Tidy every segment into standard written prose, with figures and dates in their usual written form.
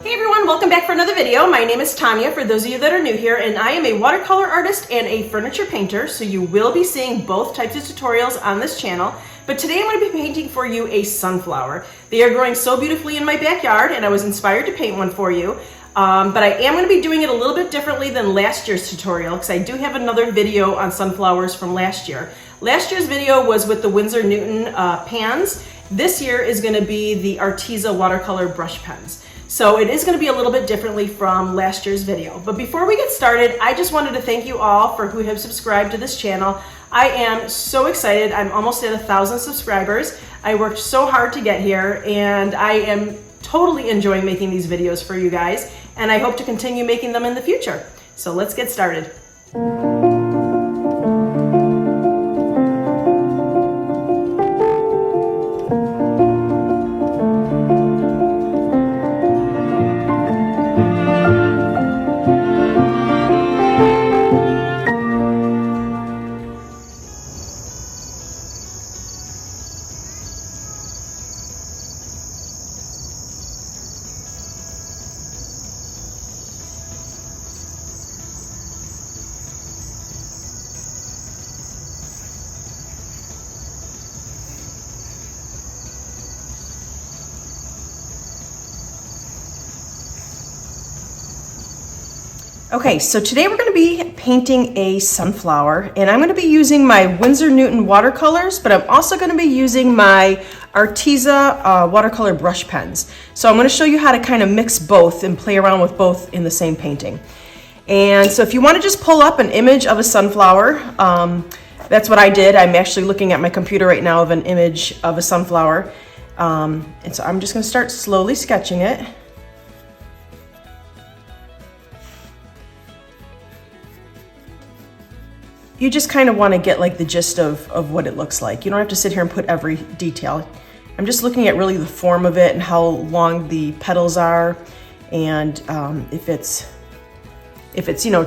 Hey everyone, welcome back for another video. My name is Tanya, for those of you that are new here, and I am a watercolor artist and a furniture painter, so you will be seeing both types of tutorials on this channel. But today I'm going to be painting for you a sunflower. They are growing so beautifully in my backyard, and I was inspired to paint one for you. But I am going to be doing it a little bit differently than last year's tutorial, because I do have another video on sunflowers from last year. Last year's video was with the Winsor Newton pans. This year is going to be the Arteza watercolor brush pens. So it is going to be a little bit differently from last year's video. But before we get started, I just wanted to thank you all for who have subscribed to this channel. I am so excited. I'm almost at 1,000 subscribers. I worked so hard to get here, and I am totally enjoying making these videos for you guys, and I hope to continue making them in the future. So let's get started. Okay, so today we're going to be painting a sunflower, and I'm going to be using my Winsor Newton watercolors, but I'm also going to be using my Arteza watercolor brush pens. So I'm going to show you how to kind of mix both and play around with both in the same painting. And so if you want to just pull up an image of a sunflower, that's what I did. I'm actually looking at my computer right now of an image of a sunflower. And so I'm just going to start slowly sketching it. You just kind of want to get like the gist of what it looks like. You don't have to sit here and put every detail. I'm just looking at really the form of it and how long the petals are, and if it's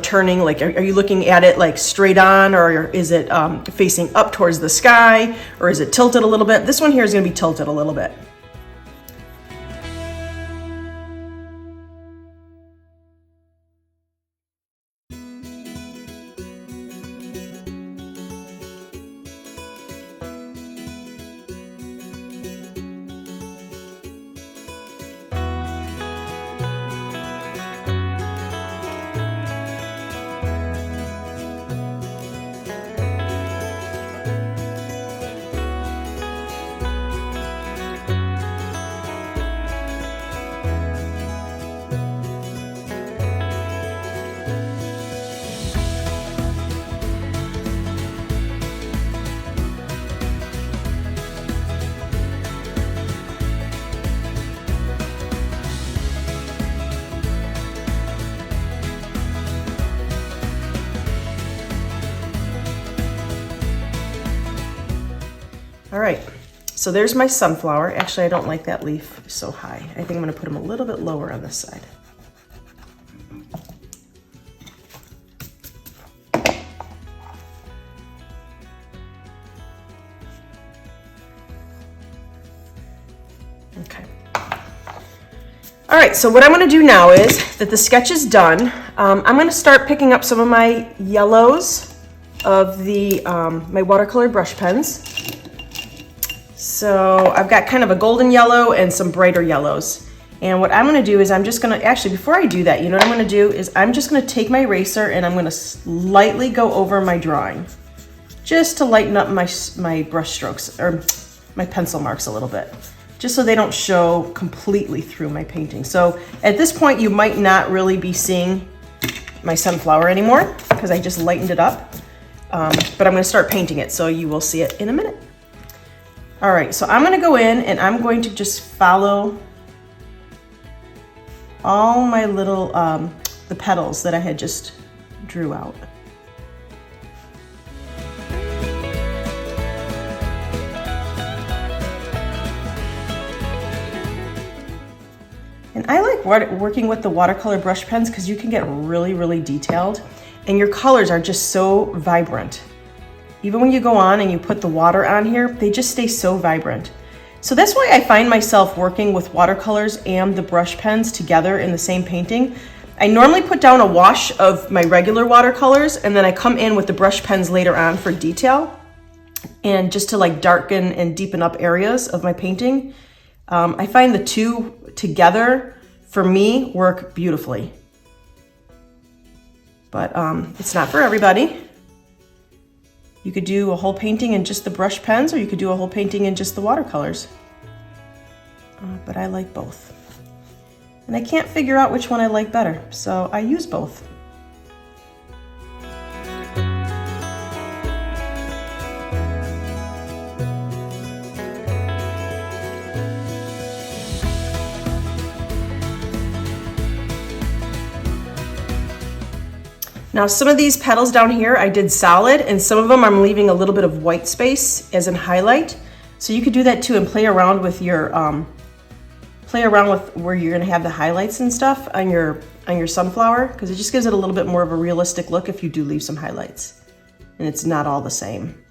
turning, like are you looking at it like straight on, or is it facing up towards the sky, or is it tilted a little bit? This one here is going to be tilted a little bit. All right, so there's my sunflower. Actually, I don't like that leaf so high. I think I'm gonna put them a little bit lower on this side. Okay. All right, so what I'm gonna do now is that the sketch is done. I'm gonna start picking up some of my yellows of the my watercolor brush pens. So I've got kind of a golden yellow and some brighter yellows. And what I'm gonna do is I'm just gonna, actually before I do that, you know what I'm gonna do is I'm just gonna take my eraser and I'm gonna slightly go over my drawing, just to lighten up my brush strokes, or my pencil marks a little bit, just so they don't show completely through my painting. So at this point, you might not really be seeing my sunflower anymore because I just lightened it up. But I'm gonna start painting it, so you will see it in a minute. All right, so I'm gonna go in and I'm going to just follow all my little, the petals that I had just drew out. And I like working with the watercolor brush pens because you can get really, really detailed, and your colors are just so vibrant. Even when you go on and you put the water on here, they just stay so vibrant. So that's why I find myself working with watercolors and the brush pens together in the same painting. I normally put down a wash of my regular watercolors, and then I come in with the brush pens later on for detail and just to like darken and deepen up areas of my painting. I find the two together, for me, work beautifully. But it's not for everybody. You could do a whole painting in just the brush pens, or you could do a whole painting in just the watercolors. But I like both. And I can't figure out which one I like better, so I use both. Now some of these petals down here I did solid, and some of them I'm leaving a little bit of white space as in highlight. So you could do that too and play around with your where you're gonna have the highlights and stuff on your sunflower, because it just gives it a little bit more of a realistic look if you do leave some highlights. And it's not all the same.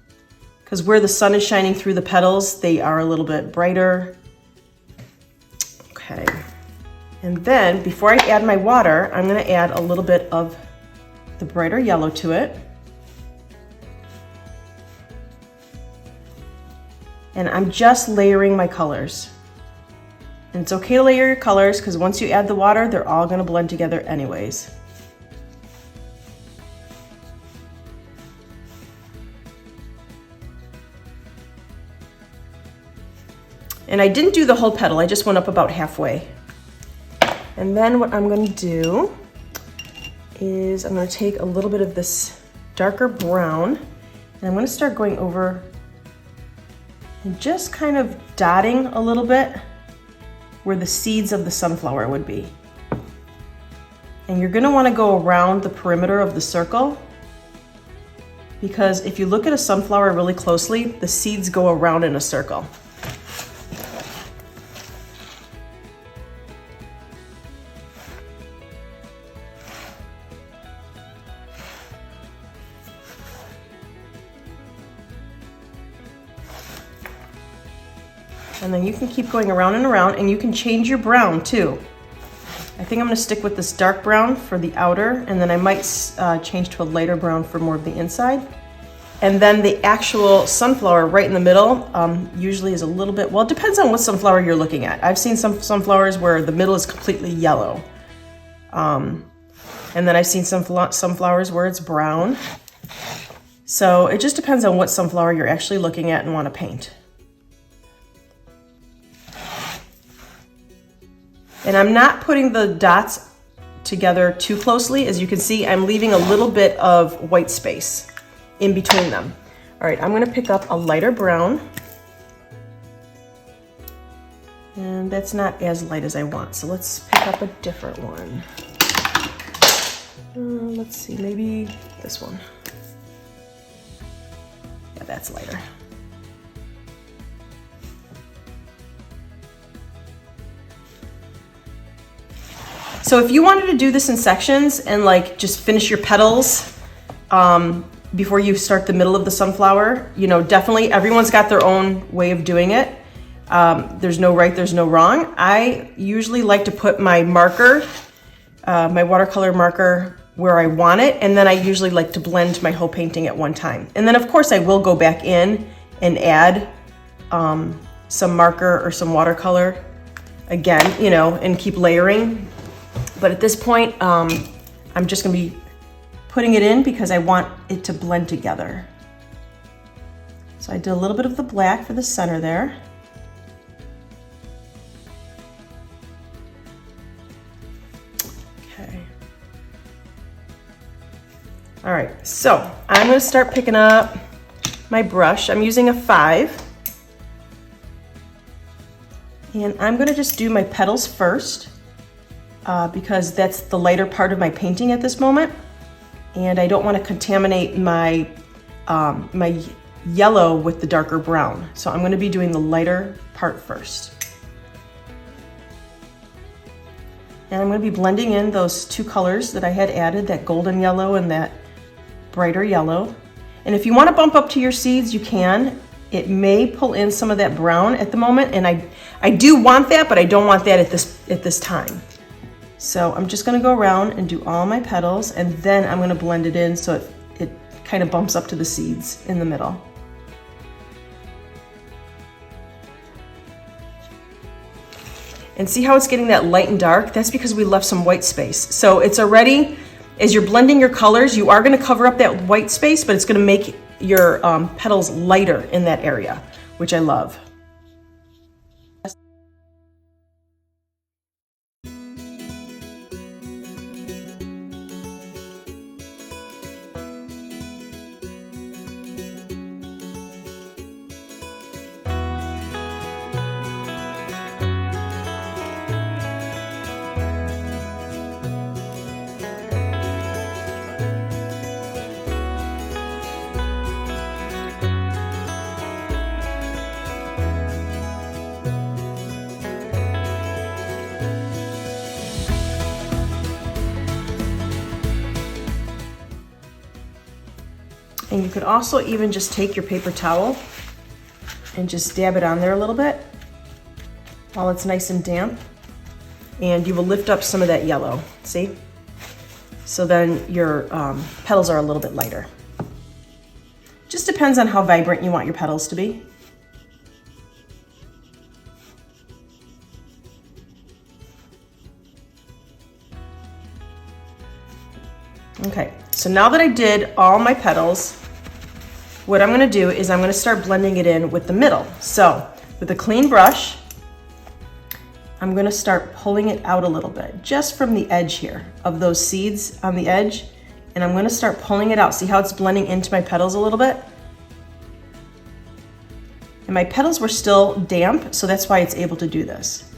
Because where the sun is shining through the petals, they are a little bit brighter. Okay. And then before I add my water, I'm gonna add a little bit of the brighter yellow to it. And I'm just layering my colors. And it's okay to layer your colors because once you add the water, they're all gonna blend together anyways. And I didn't do the whole petal, I just went up about halfway. And then what I'm gonna do is I'm gonna take a little bit of this darker brown, and I'm gonna start going over and just kind of dotting a little bit where the seeds of the sunflower would be. And you're gonna wanna go around the perimeter of the circle, because if you look at a sunflower really closely, the seeds go around in a circle. And then you can keep going around and around, and you can change your brown too. I think I'm gonna stick with this dark brown for the outer, and then I might change to a lighter brown for more of the inside. And then the actual sunflower right in the middle usually is a little bit, well, it depends on what sunflower you're looking at. I've seen some sunflowers where the middle is completely yellow. And then I've seen some sunflowers where it's brown. So it just depends on what sunflower you're actually looking at and wanna paint. And I'm not putting the dots together too closely. As you can see, I'm leaving a little bit of white space in between them. All right, I'm gonna pick up a lighter brown. And that's not as light as I want, so let's pick up a different one. Let's see, maybe this one. Yeah, that's lighter. So if you wanted to do this in sections and like just finish your petals before you start the middle of the sunflower, you know, definitely everyone's got their own way of doing it. There's no right, there's no wrong. I usually like to put my marker, my watercolor marker where I want it, and then I usually like to blend my whole painting at one time. And then of course I will go back in and add some marker or some watercolor again, you know, and keep layering. But at this point, I'm just gonna be putting it in because I want it to blend together. So I did a little bit of the black for the center there. Okay. All right, so I'm gonna start picking up my brush. I'm using a 5. And I'm gonna just do my petals first. Because that's the lighter part of my painting at this moment. And I don't want to contaminate my, my yellow with the darker brown. So I'm going to be doing the lighter part first. And I'm going to be blending in those two colors that I had added, that golden yellow and that brighter yellow. And if you want to bump up to your seeds, you can. It may pull in some of that brown at the moment, and I do want that, but I don't want that at this time. So I'm just gonna go around and do all my petals, and then I'm gonna blend it in so it kind of bumps up to the seeds in the middle. And see how it's getting that light and dark? That's because we left some white space. So it's already, as you're blending your colors, you are gonna cover up that white space, but it's gonna make your petals lighter in that area, which I love. And you could also even just take your paper towel and just dab it on there a little bit while it's nice and damp. And you will lift up some of that yellow, see? So then your petals are a little bit lighter. Just depends on how vibrant you want your petals to be. Okay, so now that I did all my petals, what I'm gonna do is I'm gonna start blending it in with the middle. So with a clean brush, I'm gonna start pulling it out a little bit, just from the edge here of those seeds on the edge. And I'm gonna start pulling it out. See how it's blending into my petals a little bit? And my petals were still damp, so that's why it's able to do this.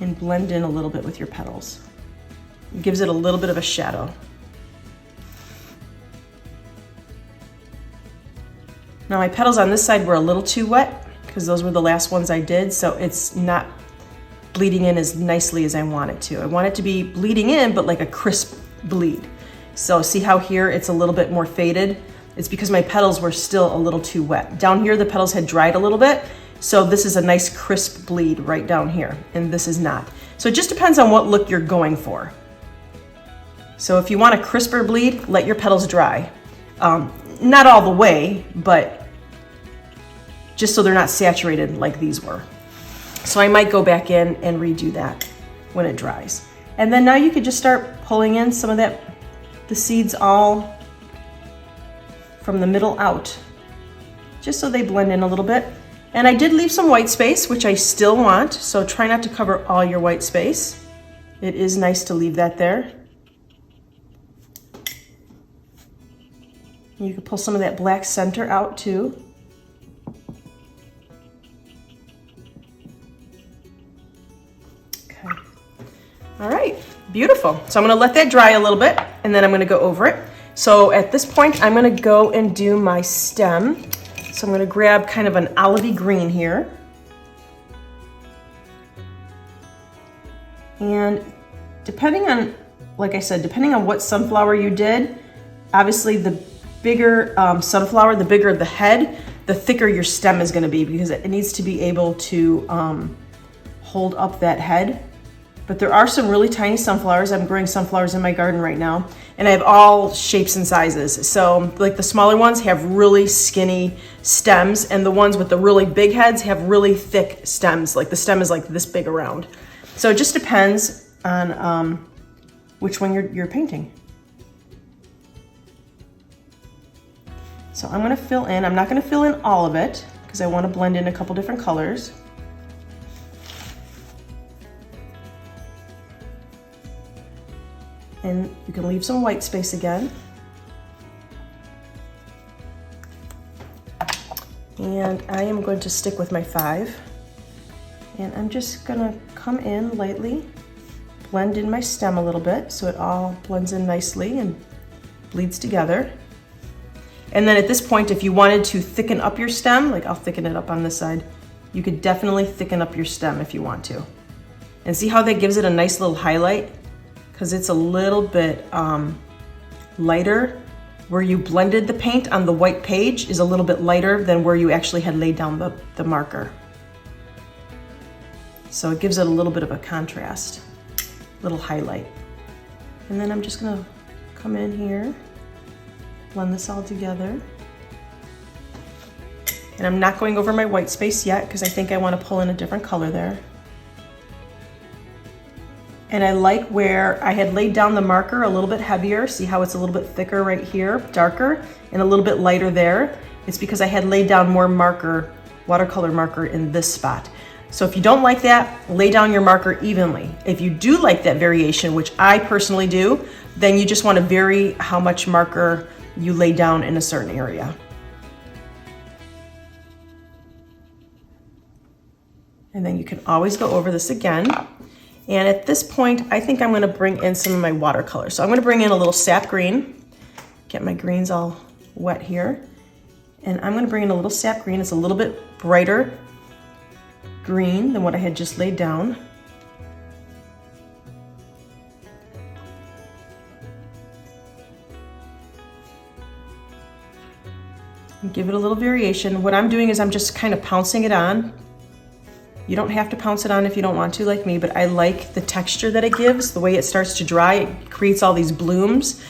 And blend in a little bit with your petals. It gives it a little bit of a shadow. Now my petals on this side were a little too wet because those were the last ones I did, so it's not bleeding in as nicely as I want it to. I want it to be bleeding in, but like a crisp bleed. So see how here it's a little bit more faded? It's because my petals were still a little too wet. Down here the petals had dried a little bit, so this is a nice crisp bleed right down here, and this is not. So it just depends on what look you're going for. So if you want a crisper bleed, let your petals dry. Not all the way, but just so they're not saturated like these were. So I might go back in and redo that when it dries. And then now you could just start pulling in some of the seeds all from the middle out, just so they blend in a little bit. And I did leave some white space, which I still want, so try not to cover all your white space. It is nice to leave that there. You can pull some of that black center out too. Okay. All right, beautiful. So I'm gonna let that dry a little bit, and then I'm gonna go over it. So at this point, I'm gonna go and do my stem. So I'm gonna grab kind of an olivey green here. And depending on, like I said, depending on what sunflower you did, obviously the bigger sunflower, the bigger the head, the thicker your stem is gonna be, because it needs to be able to hold up that head. But there are some really tiny sunflowers. I'm growing sunflowers in my garden right now, and I have all shapes and sizes. So like the smaller ones have really skinny stems, and the ones with the really big heads have really thick stems. Like the stem is like this big around. So it just depends on which one you're painting. So I'm gonna fill in, I'm not gonna fill in all of it because I wanna blend in a couple different colors. And you can leave some white space again. And I am going to stick with my 5. And I'm just gonna come in lightly, blend in my stem a little bit so it all blends in nicely and bleeds together. And then at this point, if you wanted to thicken up your stem, like I'll thicken it up on this side, you could definitely thicken up your stem if you want to. And see how that gives it a nice little highlight? Because it's a little bit lighter where you blended the paint on the white page is a little bit lighter than where you actually had laid down the marker. So it gives it a little bit of a contrast, little highlight. And then I'm just gonna come in here, blend this all together. And I'm not going over my white space yet because I think I want to pull in a different color there. And I like where I had laid down the marker a little bit heavier. See how it's a little bit thicker right here, darker, and a little bit lighter there? It's because I had laid down more marker, watercolor marker in this spot. So if you don't like that, lay down your marker evenly. If you do like that variation, which I personally do, then you just want to vary how much marker you lay down in a certain area. And then you can always go over this again. And at this point, I think I'm gonna bring in some of my watercolors. So I'm gonna bring in a little sap green, get my greens all wet here. And I'm gonna bring in a little sap green. It's a little bit brighter green than what I had just laid down. And give it a little variation. What I'm doing is I'm just kind of pouncing it on. You don't have to pounce it on if you don't want to, like me, but I like the texture that it gives. The way it starts to dry, it creates all these blooms.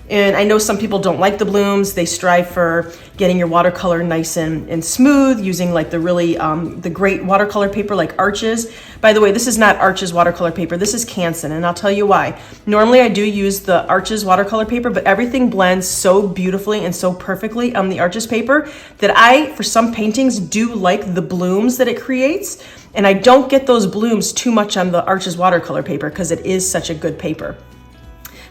And I know some people don't like the blooms. They strive for getting your watercolor nice and smooth, using like the really, the great watercolor paper like Arches. By the way, this is not Arches watercolor paper. This is Canson, and I'll tell you why. Normally I do use the Arches watercolor paper, but everything blends so beautifully and so perfectly on the Arches paper that I, for some paintings, do like the blooms that it creates. And I don't get those blooms too much on the Arches watercolor paper because it is such a good paper.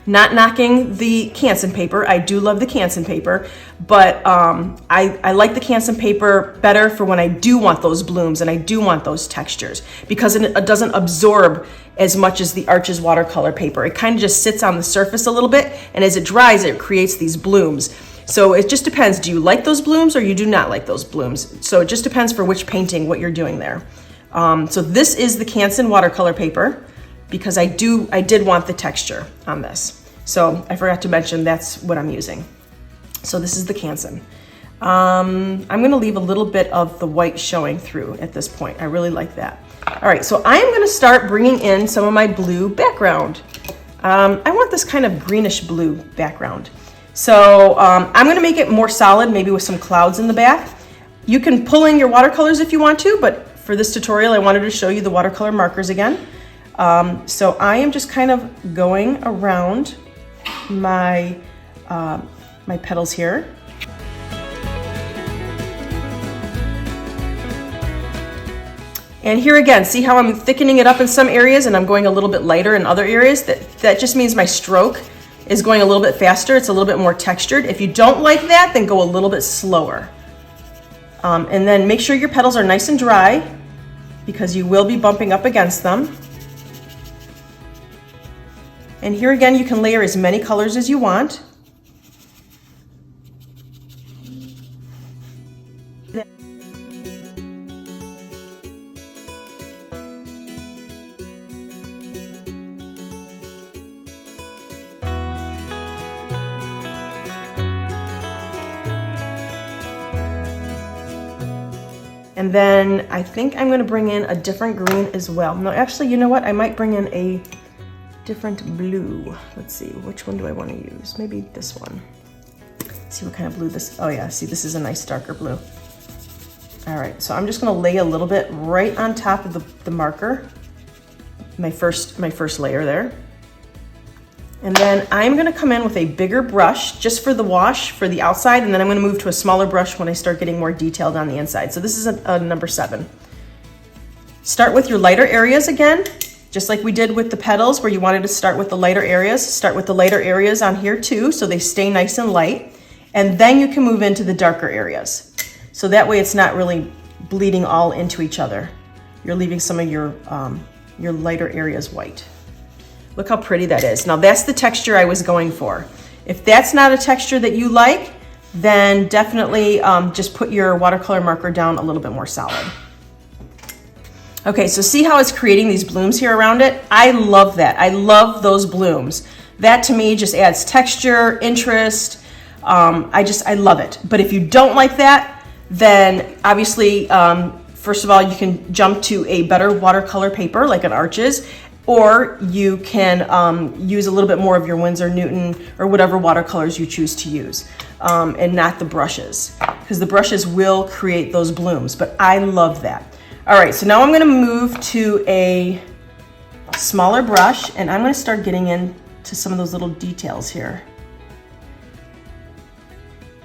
Not knocking the Canson paper. I do love the Canson paper, but I like the Canson paper better for when I do want those blooms and I do want those textures, because it doesn't absorb as much as the Arches watercolor paper. It kind of just sits on the surface a little bit, and as it dries, it creates these blooms. So it just depends. Do you like those blooms or you do not like those blooms? So it just depends for which painting, what you're doing there. So this is the Canson watercolor paper, because I did want the texture on this. So I forgot to mention that's what I'm using. So this is the Canson. I'm gonna leave a little bit of the white showing through at this point. I really like that. All right, so I am gonna start bringing in some of my blue background. I want this kind of greenish blue background. So I'm gonna make it more solid, maybe with some clouds in the back. You can pull in your watercolors if you want to, but for this tutorial, I wanted to show you the watercolor markers again. So I am just kind of going around my, my petals here. And here again, see how I'm thickening it up in some areas and I'm going a little bit lighter in other areas? That just means my stroke is going a little bit faster. It's a little bit more textured. If you don't like that, then go a little bit slower. And then make sure your petals are nice and dry, because you will be bumping up against them. And here again, you can layer as many colors as you want. And then I think I'm gonna bring in a different green as well. No, actually, you know what? I might bring in a different blue. Let's see, which one do I wanna use? Maybe this one. Let's see what kind of blue this, oh yeah, see, this is a nice darker blue. All right, so I'm just gonna lay a little bit right on top of the marker, my first layer there. And then I'm gonna come in with a bigger brush just for the wash for the outside, and then I'm gonna move to a smaller brush when I start getting more detailed on the inside. So this is a number 7. Start with your lighter areas again, just like we did with the petals where you wanted to start with the lighter areas. Start with the lighter areas on here too, so they stay nice and light. And then you can move into the darker areas. So that way it's not really bleeding all into each other. You're leaving some of your lighter areas white. Look how pretty that is. Now that's the texture I was going for. If that's not a texture that you like, then definitely just put your watercolor marker down a little bit more solid. Okay, so see how it's creating these blooms here around it? I love that. I love those blooms. That to me just adds texture, interest. I love it. But if you don't like that, then obviously, first of all, you can jump to a better watercolor paper like an Arches, or you can use a little bit more of your Winsor Newton or whatever watercolors you choose to use, and not the brushes, because the brushes will create those blooms, but I love that. All right, so now I'm gonna move to a smaller brush, and I'm gonna start getting into some of those little details here.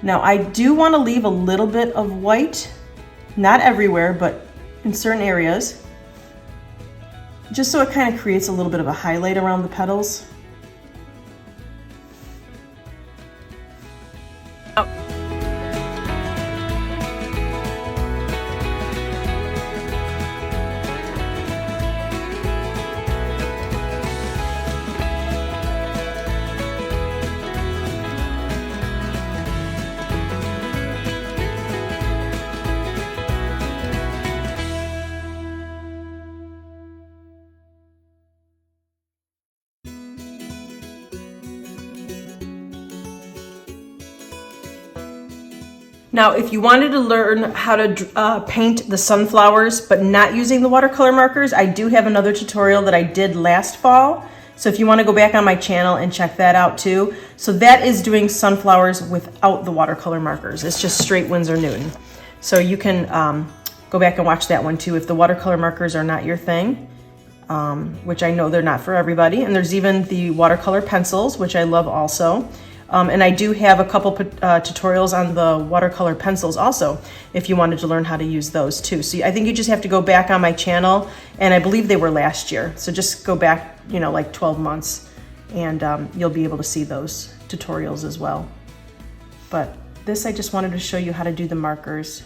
Now I do wanna leave a little bit of white, not everywhere, but in certain areas, just so it kind of creates a little bit of a highlight around the petals. Now, if you wanted to learn how to paint the sunflowers, but not using the watercolor markers, I do have another tutorial that I did last fall. So if you want to go back on my channel and check that out too. So that is doing sunflowers without the watercolor markers. It's just straight Winsor Newton. So you can go back and watch that one too if the watercolor markers are not your thing, which I know they're not for everybody. And there's even the watercolor pencils, which I love also. And I do have a couple tutorials on the watercolor pencils also, if you wanted to learn how to use those too. So I think you just have to go back on my channel, and I believe they were last year. So just go back, you know, like 12 months, and you'll be able to see those tutorials as well. But this, I just wanted to show you how to do the markers.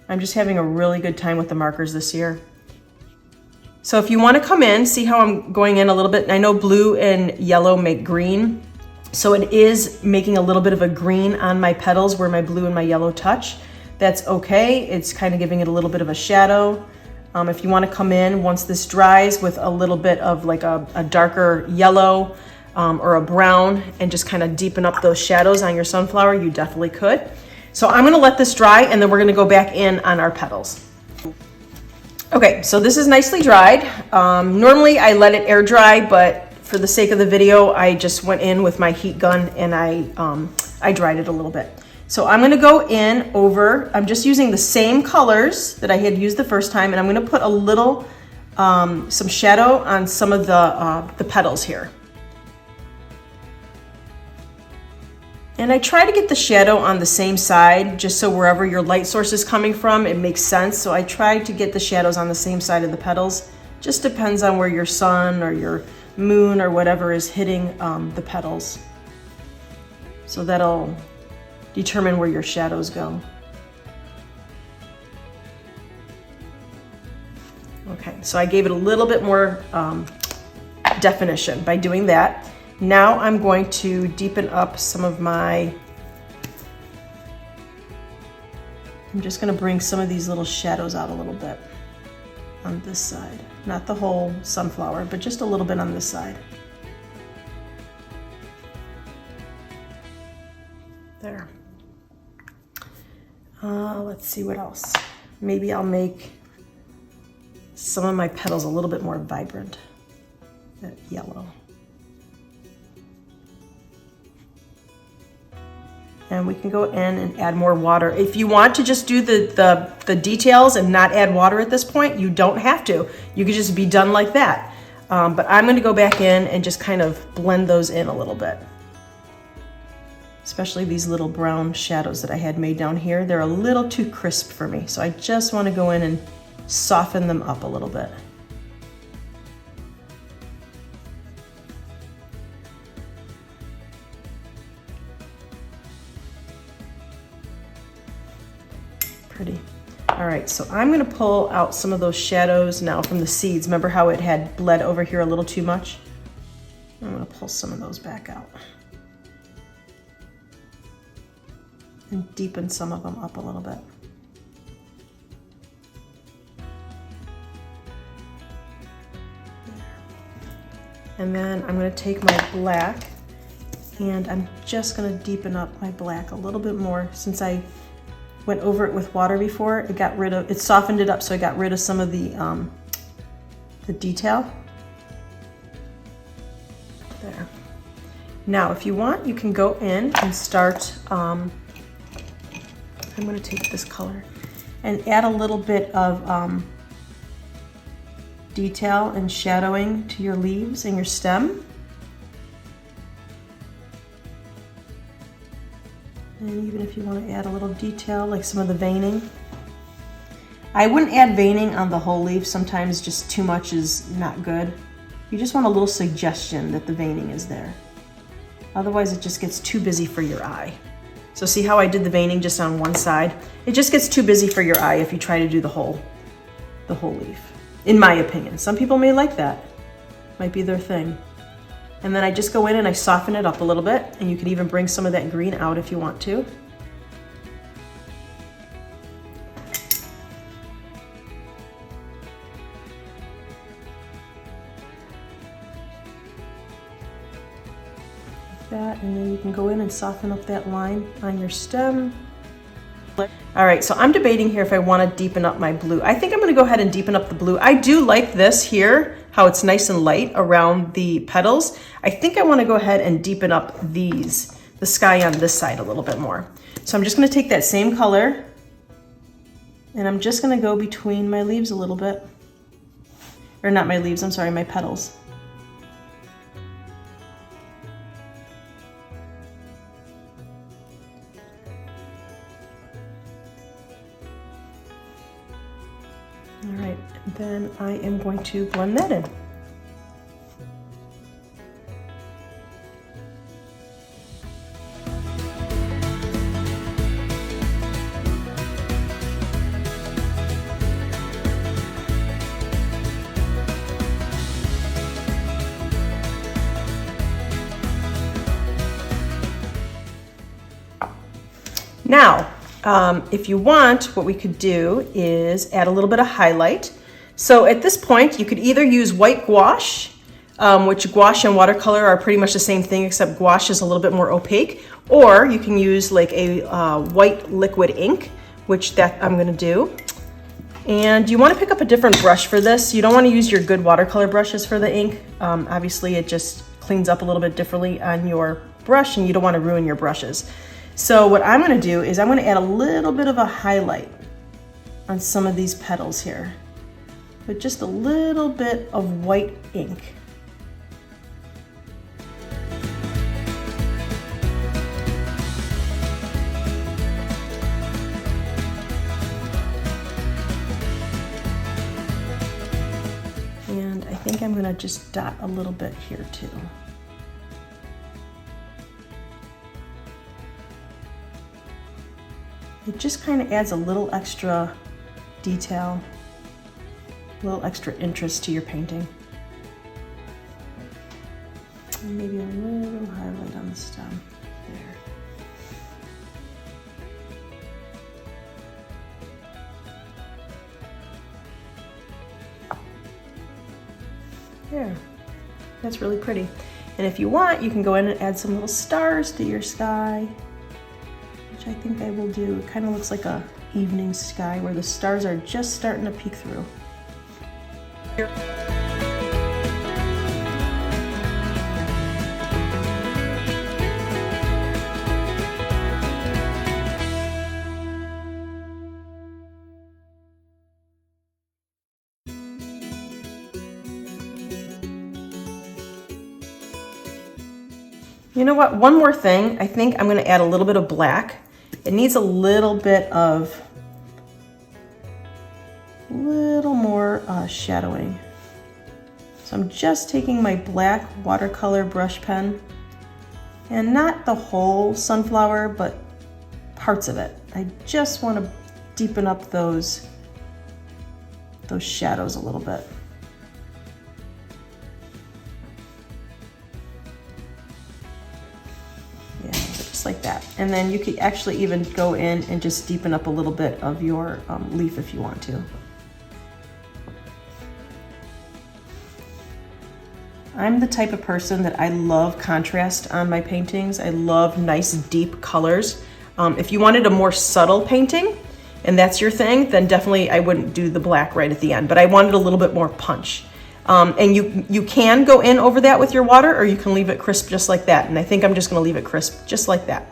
I'm just having a really good time with the markers this year. So if you want to come in, see how I'm going in a little bit. I know blue and yellow make green. So it is making a little bit of a green on my petals where my blue and my yellow touch. That's okay. It's kind of giving it a little bit of a shadow. If you want to come in once this dries with a little bit of like a darker yellow or a brown and just kind of deepen up those shadows on your sunflower, you definitely could. So I'm going to let this dry, and then we're going to go back in on our petals. Okay, so this is nicely dried. Normally I let it air dry, but for the sake of the video, I just went in with my heat gun and I dried it a little bit. So I'm gonna go in over, I'm just using the same colors that I had used the first time, and I'm gonna put a little, some shadow on some of the petals here. And I try to get the shadow on the same side, just so wherever your light source is coming from, it makes sense. So I try to get the shadows on the same side of the petals. Just depends on where your sun or your moon or whatever is hitting the petals. So that'll determine where your shadows go. Okay, so I gave it a little bit more definition by doing that. Now I'm going to deepen up some of my, I'm just gonna bring some of these little shadows out a little bit on this side. Not the whole sunflower, but just a little bit on this side. There. Let's see what else. Maybe I'll make some of my petals a little bit more vibrant, that yellow. And we can go in and add more water. If you want to just do the details and not add water at this point, you don't have to. You could just be done like that. But I'm gonna go back in and just kind of blend those in a little bit. Especially these little brown shadows that I had made down here. They're a little too crisp for me. So I just wanna go in and soften them up a little bit. Pretty. All right, so I'm gonna pull out some of those shadows now from the seeds. Remember how it had bled over here a little too much? I'm gonna pull some of those back out and deepen some of them up a little bit. And then I'm gonna take my black And I'm just gonna deepen up my black a little bit more. Since I went over it with water before, it softened it up, so I got rid of some of the detail. There. Now, if you want, you can go in and start, I'm gonna take this color and add a little bit of detail and shadowing to your leaves and your stem. And even if you want to add a little detail, like some of the veining. I wouldn't add veining on the whole leaf. Sometimes just too much is not good. You just want a little suggestion that the veining is there. Otherwise it just gets too busy for your eye. So see how I did the veining just on one side? It just gets too busy for your eye if you try to do the whole leaf, in my opinion. Some people may like that. Might be their thing. And then I just go in and I soften it up a little bit, and you can even bring some of that green out if you want to. Like that, and then you can go in and soften up that line on your stem. All right, so I'm debating here if I want to deepen up my blue. I think I'm going to go ahead and deepen up the blue. I do like this here, how it's nice and light around the petals. I think I want to go ahead and deepen up the sky on this side a little bit more. So I'm just going to take that same color and I'm just going to go between my leaves a little bit. Or not my leaves, I'm sorry, my petals. All right, then I am going to blend that in. Now, if you want, what we could do is add a little bit of highlight. So at this point, you could either use white gouache, which gouache and watercolor are pretty much the same thing, except gouache is a little bit more opaque, or you can use like a white liquid ink, which that I'm gonna do. And you wanna pick up a different brush for this. You don't wanna use your good watercolor brushes for the ink. Obviously, it just cleans up a little bit differently on your brush, and you don't wanna ruin your brushes. So what I'm gonna do is I'm gonna add a little bit of a highlight on some of these petals here, with just a little bit of white ink. And I think I'm gonna just dot a little bit here too. It just kind of adds a little extra detail, a little extra interest to your painting. And maybe a little highlight on the stem there. There, that's really pretty. And if you want, you can go in and add some little stars to your sky, which I think I will do. It kind of looks like a evening sky where the stars are just starting to peek through. You know what, one more thing. I think I'm gonna add a little bit of black. It needs a little bit of, more shadowing. So I'm just taking my black watercolor brush pen, and not the whole sunflower, but parts of it. I just want to deepen up those shadows a little bit. Yeah, just like that. And then you could actually even go in and just deepen up a little bit of your leaf if you want to. I'm the type of person that I love contrast on my paintings. I love nice deep colors. If you wanted a more subtle painting, and that's your thing, then definitely I wouldn't do the black right at the end, but I wanted a little bit more punch. And you can go in over that with your water, or you can leave it crisp just like that. And I think I'm just gonna leave it crisp just like that.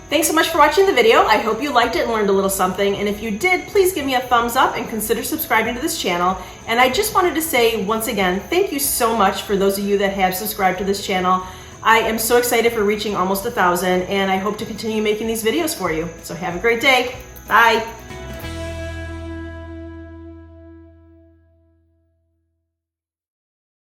Thanks so much for watching the video. I hope you liked it and learned a little something. And if you did, please give me a thumbs up and consider subscribing to this channel. And I just wanted to say once again, thank you so much for those of you that have subscribed to this channel. I am so excited for reaching almost 1,000, and I hope to continue making these videos for you. So have a great day. Bye.